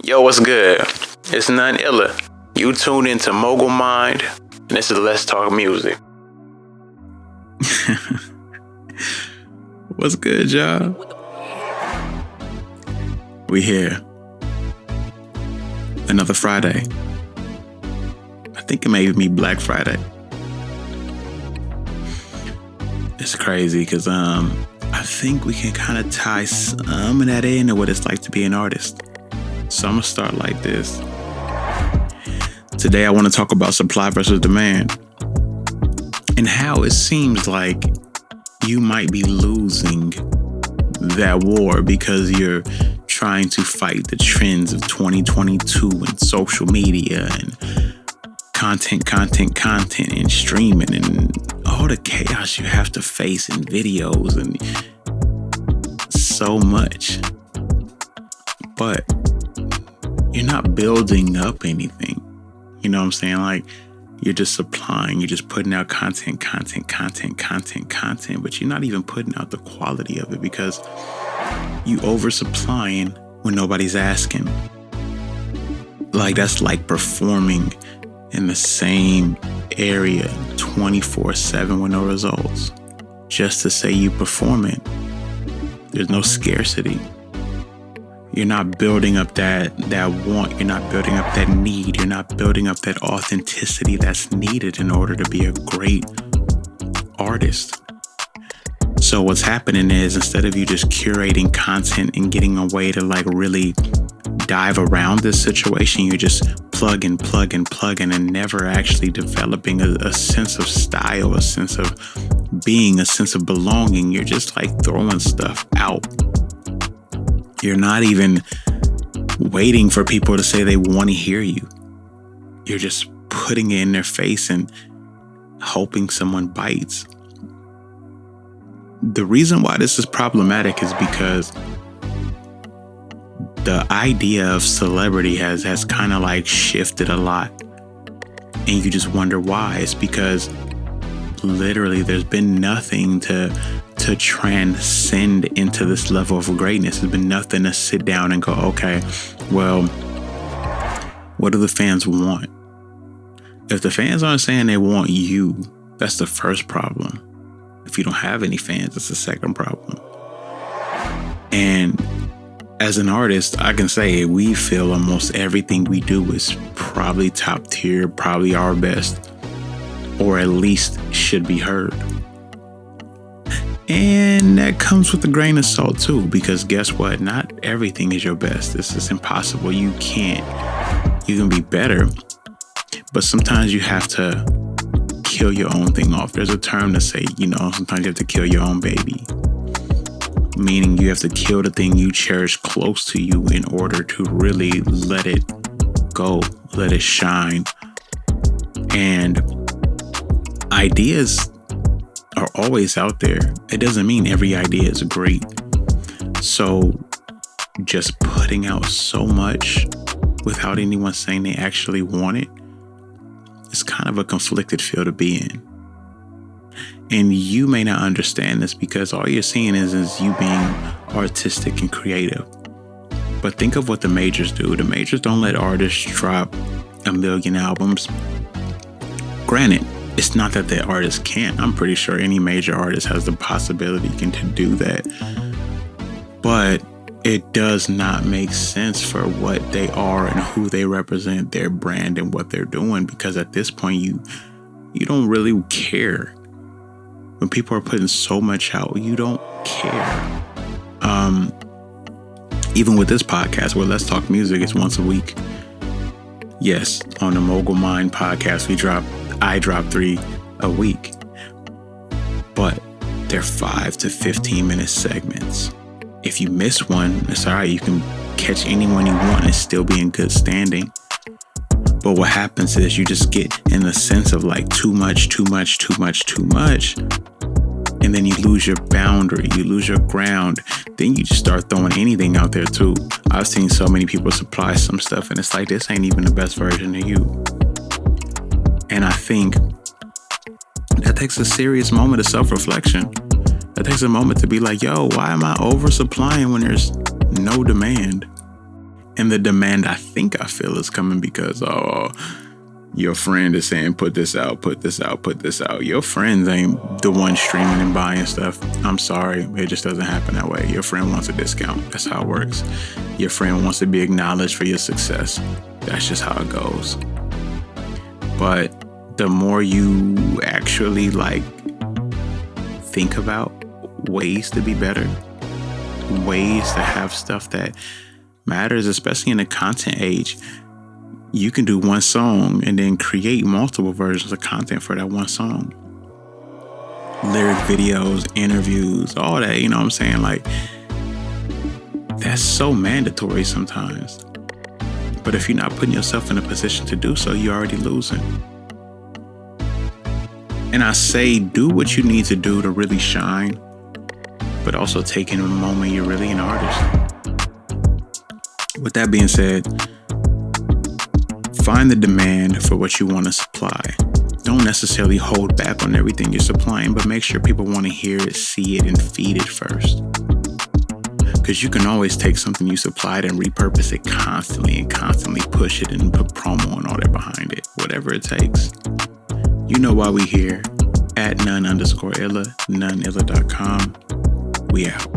Yo, what's good? It's none iller. You tuned into Mogul Mined, and this is Let's Talk Music. What's good, y'all? We here. Another Friday. I think it may be Black Friday. It's crazy because I think we can kind of tie some of that into what it's like to be an artist. So I'm gonna start like this. Today I want to talk about supply versus demand and how it seems like you might be losing that war because you're trying to fight the trends of 2022 and social media and content and streaming and all the chaos you have to face in videos and so much. But you're not building up anything. You know what I'm saying? Like, you're just supplying, you're just putting out content, but you're not even putting out the quality of it because you oversupplying when nobody's asking. Like, that's like performing in the same area 24/7 with no results. Just to say you performing. There's no scarcity. You're not building up that want. You're not building up that need. You're not building up that authenticity that's needed in order to be a great artist. So what's happening is, instead of you just curating content and getting a way to like really dive around this situation, you're just plugging and never actually developing a sense of style, a sense of being, a sense of belonging. You're just like throwing stuff out. You're not even waiting for people to say they want to hear you. You're just putting it in their face and hoping someone bites. The reason why this is problematic is because the idea of celebrity has kind of like shifted a lot. And you just wonder why. It's because literally there's been nothing to transcend into this level of greatness. There's been nothing to sit down and go, okay, well, what do the fans want? If the fans aren't saying they want you, that's the first problem. If you don't have any fans, it's the second problem. And as an artist, I can say we feel almost everything we do is probably top tier, probably our best, or at least should be heard. And that comes with a grain of salt too, because guess what? Not everything is your best. This is impossible. You can be better, but sometimes you have to kill your own thing off. There's a term to say, sometimes you have to kill your own baby. Meaning you have to kill the thing you cherish close to you in order to really let it go, let it shine. And ideas are always out there. It doesn't mean every idea is great. So just putting out so much without anyone saying they actually want it is kind of a conflicted field to be in. And you may not understand this because all you're seeing is you being artistic and creative. But think of what the majors do. The majors don't let artists drop 1 million albums. Granted, it's not that the artist can't. I'm pretty sure any major artist has the possibility to do that. But it does not make sense for what they are and who they represent, their brand and what they're doing. Because at this point, you don't really care. When people are putting so much out, you don't care. Even with this podcast, where Let's Talk Music is once a week. Yes, on the Mogul Mined podcast, I drop 3 a week. But they're 5 to 15 minute segments. If you miss one, it's all right. You can catch anyone you want and still be in good standing. But what happens is you just get in the sense of like too much. And then you lose your boundary, you lose your ground. Then you just start throwing anything out there too. I've seen so many people supply some stuff and it's like, this ain't even the best version of you. And I think that takes a serious moment of self-reflection. That takes a moment to be like, yo, why am I oversupplying when there's no demand? And the demand I think I feel is coming because, your friend is saying, put this out, put this out, put this out. Your friends ain't the one streaming and buying stuff. I'm sorry. It just doesn't happen that way. Your friend wants a discount. That's how it works. Your friend wants to be acknowledged for your success. That's just how it goes. But the more you actually think about ways to be better, ways to have stuff that matters, especially in the content age, you can do one song and then create multiple versions of content for that one song. Lyric videos, interviews, all that, you know what I'm saying? That's so mandatory sometimes. But if you're not putting yourself in a position to do so, you're already losing. And I say, do what you need to do to really shine, but also take in a moment you're really an artist. With that being said, find the demand for what you want to supply. Don't necessarily hold back on everything you're supplying, but make sure people want to hear it, see it, and feed it first. Because you can always take something you supplied and repurpose it constantly and constantly push it and put promo and all that behind it. Whatever it takes. You know why we here. @none_illa, noneilla.com. We out.